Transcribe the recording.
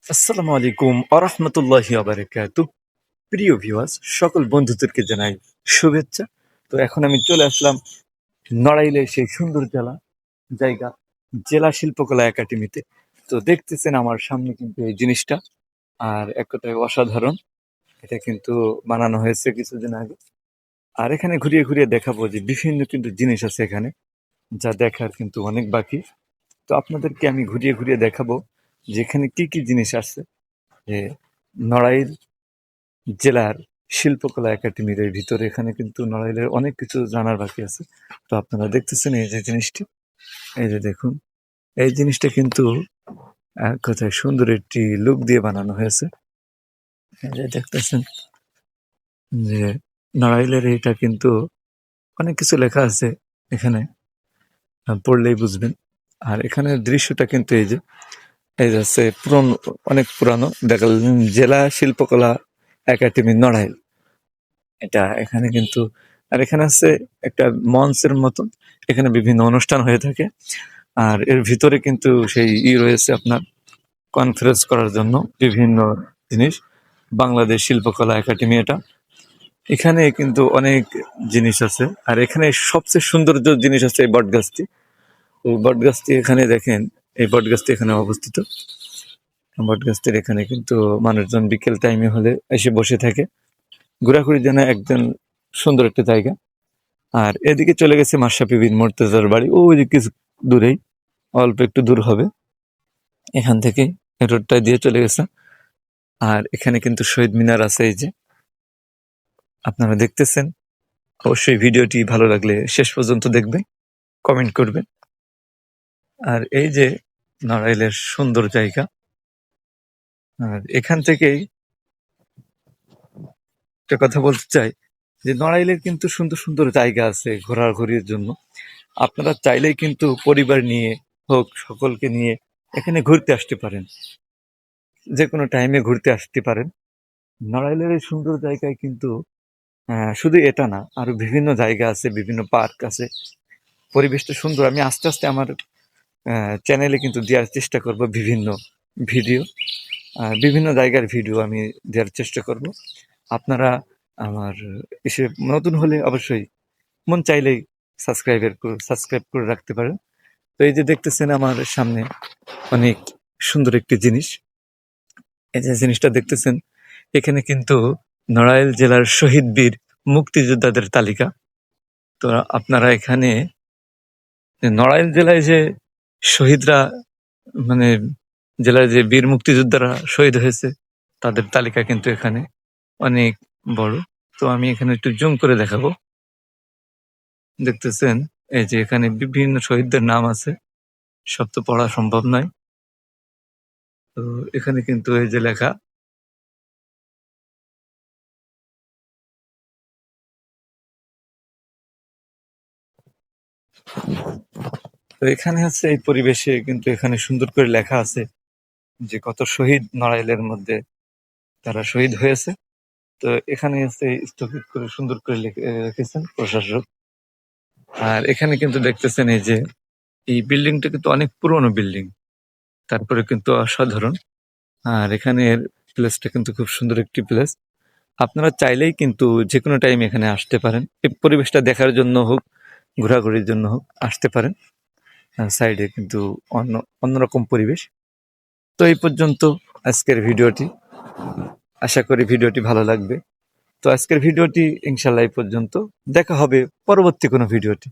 আসসালামু আলাইকুম আরহামতুল্লাহি আবারাকাতু। প্রিয় ভিউয়ার্স, সকল বন্ধুদেরকে জানাই শুভেচ্ছা। তো এখন আমি চলে আসলাম নড়াইলের সেই সুন্দর জায়গা জেলা শিল্পকলা একাডেমিতে। তো দেখতেছেন আমার সামনে কিন্তু এই জিনিসটা, আর এক কথায় অসাধারণ। এটা কিন্তু বানানো হয়েছে কিছুদিন আগে। আর এখানে ঘুরিয়ে ঘুরিয়ে দেখাবো যে বিভিন্ন কিন্তু জিনিস আছে এখানে, যা দেখার কিন্তু অনেক বাকি। তো আপনাদেরকে আমি ঘুরিয়ে ঘুরিয়ে দেখাবো যে এখানে কি কি জিনিস আছে। যে নড়াইল জেলার শিল্পকলা একাডেমির এই ভিতরে এখানে কিন্তু নড়াইলের অনেক কিছু জানার বাকি আছে। তো আপনারা দেখতেছেন এই যে জিনিসটি, এই যে দেখুন, এই জিনিসটা কিন্তু এক কথায় সুন্দর একটি লুক দিয়ে বানানো হয়েছে। এই যে দেখতেছেন যে নড়াইলের এটা কিন্তু অনেক কিছু লেখা আছে এখানে, পড়লেই বুঝবেন। আর এখানের দৃশ্যটা কিন্তু এই যে আছে পুরনো, অনেক পুরানো। দেখা জেলা শিল্পকলা একাডেমি নড়াইল, এটা এখানে কিন্তু। আর এখানে আছে একটা মঞ্চের মতন, এখানে বিভিন্ন অনুষ্ঠান হয়ে থাকে। আর এর ভিতরে কিন্তু সেই রয়েছে আপনার কনফারেন্স করার জন্য বিভিন্ন জিনিস। বাংলাদেশ শিল্পকলা একাডেমি এটা, এখানে কিন্তু অনেক জিনিস আছে। আর এখানে সবচেয়ে সৌন্দর্য জিনিস আছে এই বটগাছটি। এই বটগাছটি এখানে দেখেন, এই বটগাছটি এখানে অবস্থিত। বটগাছটির এখানে কিন্তু মানুষজন বিকেল টাইমে হলে এসে বসে থাকে, ঘোরাঘুরির জন্য একদম সুন্দর একটা জায়গা। আর এদিকে চলে গেছে মাশরাফি বিন মুর্তজার বাড়ি, ওই যে কিছু দূরেই, অল্প একটু দূর হবে এখান থেকে, এই রোডটা দিয়ে চলে গেছে। আর এখানে কিন্তু শহীদ মিনার আছে, এই যে আপনারা দেখতেছেন। অবশ্যই ভিডিওটি ভালো লাগলে শেষ পর্যন্ত দেখবেন, কমেন্ট করবেন। আর এই যে নড়াইলের সুন্দর জায়গা, আর এখান থেকেই একটা কথা বলতে চাই যে নড়াইলের কিন্তু সুন্দর সুন্দর জায়গা আছে ঘোরাঘুরির জন্য। আপনারা চাইলেই কিন্তু পরিবার নিয়ে হোক, সকলকে নিয়ে এখানে ঘুরতে আসতে পারেন, যে কোনো টাইমে ঘুরতে আসতে পারেন। নড়াইলের এই সুন্দর জায়গায় কিন্তু শুধু এটা না, আরো বিভিন্ন জায়গা আছে, বিভিন্ন পার্ক আছে, পরিবেশটা সুন্দর। আমি আস্তে আস্তে আমার চ্যানেলে কিন্তু দেওয়ার চেষ্টা করব বিভিন্ন ভিডিও, বিভিন্ন জায়গার ভিডিও আমি দেওয়ার চেষ্টা করব। আপনারা আমার এসে নতুন হলে অবশ্যই মন চাইলেই সাবস্ক্রাইব করে রাখতে পারেন। তো এই যে দেখতেছেন আমার সামনে অনেক সুন্দর একটি জিনিস, এই যে জিনিসটা দেখতেছেন, এখানে কিন্তু নড়াইল জেলার শহীদ বীর মুক্তিযোদ্ধাদের তালিকা। তো আপনারা এখানে নড়াইল জেলায় যে শহীদরা, মানে জেলায় যে বীর মুক্তিযোদ্ধারা শহীদ হয়েছে, তাদের তালিকা কিন্তু এখানে অনেক বড়। তো আমি এখানে একটু জুম করে দেখাবো। দেখতেছেন এই যে এখানে বিভিন্ন শহীদদের নাম আছে, সব তো পড়া সম্ভব নয়। তো এখানে কিন্তু এই যে লেখা, তো এখানে হচ্ছে এই পরিবেশে কিন্তু এখানে সুন্দর করে লেখা আছে যে কত শহীদ নড়াইলের মধ্যে তারা শহীদ হয়েছে। তো এখানে হচ্ছে স্থগিত করে সুন্দর করে রেখেছেন প্রশাসক। আর এখানে কিন্তু দেখতেছেন এই যে এই বিল্ডিংটা কিন্তু অনেক পুরনো বিল্ডিং, তারপরে কিন্তু অসাধারণ। আর এখানের প্লেসটা কিন্তু খুব সুন্দর একটি প্লেস। আপনারা চাইলেই কিন্তু যে কোনো টাইম এখানে আসতে পারেন, এই পরিবেশটা দেখার জন্য হোক, ঘোরাঘুরির জন্য হোক আসতে পারেন। সাইডে কিন্তু অন্যরকম পরিবেশ। তো এই পর্যন্ত আজকের ভিডিওটি, আশা করি ভিডিওটি ভালো লাগবে। তো আজকের ভিডিওটি ইনশাল্লাহ এই পর্যন্ত, দেখা হবে পরবর্তী কোনো ভিডিওটি।